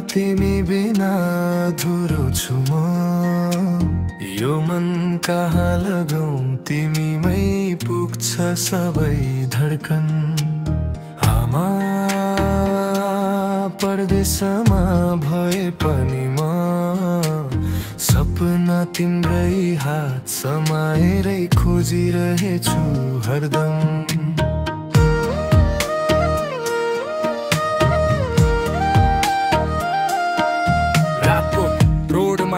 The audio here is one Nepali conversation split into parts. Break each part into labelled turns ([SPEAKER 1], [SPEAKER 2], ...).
[SPEAKER 1] तिमी बिना अधुरो छु म यो मन कहाँ लगाउँ तिमीमै पुग्छ सबै धड्कन आमा परदेशमा भए पनि म सपना तिम्रै हात समाएरै खोजिरहेछु हरदम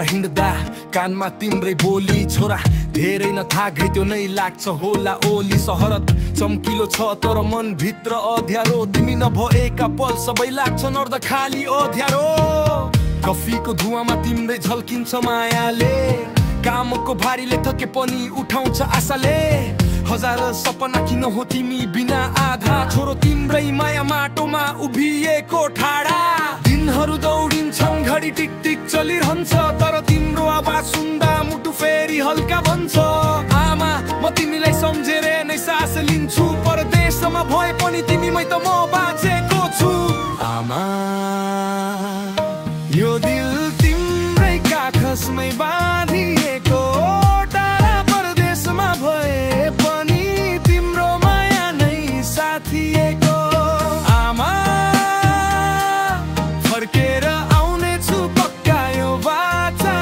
[SPEAKER 1] हिँड्दा कानमा तिम्रै बोली छोरा धेरै न थाहा त्यो नै लाग्छ होला ओली सहर चम्किलो छ तर मन भित्र अध्यारो तिमी नभएका पल सबै लाग्छन् अर्ध खाली अध्यारो कफीको धुवामा तिम्रै झल्किन्छ मायाले कामको भारीले थके पनि उठाउँछ आशाले हजार सपना किन हो तिमी बिना आधा छोरो तिम्रै माया माटोमा उभिएको ठाडा दिनहरू दौडिन्छन् घडी टिक टिक चलिरहन्छ तर तिम्रो आवाज सुन्दा मुटु फेरि हल्का बन्छ आमा म तिमीलाई सम्झेर नै सास लिन्छु परदेशमा भए पनि तिमीमै त म बाँचेको छु आमा यो दिल तिम्रै काखसमै बाँधिएको टाढा परदेशमा भए पनि तिम्रो माया नै साथिएको आमा फर्केर आउने छु पक्का यो बाचा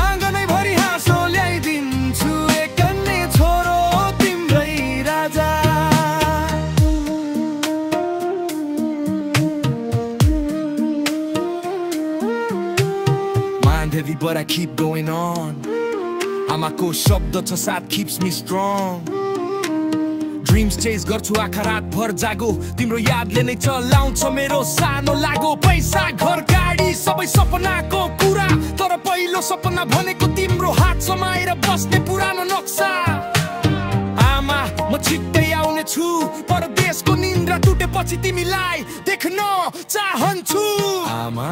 [SPEAKER 1] आँगनै भरि हाँसो ल्याइदिन्छु एकन्ने छोरो तिम्रै राजा Mind heavy but I keep going on आमाको शब्द छ साथ keeps me strong dreams chase गर्छु आँखा रात भर जागो तिम्रो यादले नै चलाउँछ मेरो सानो लागो पैसा घर गाडी सबै सपनाको कुरा तर पहिलो सपना भनेको तिम्रो हात समाएर बस्ने पुरानो नक्सा आमा म छिट्टै आउने छु परदेशको निन्द्रा टुटेपछि तिमीलाई देख्न चाहन्छु आमा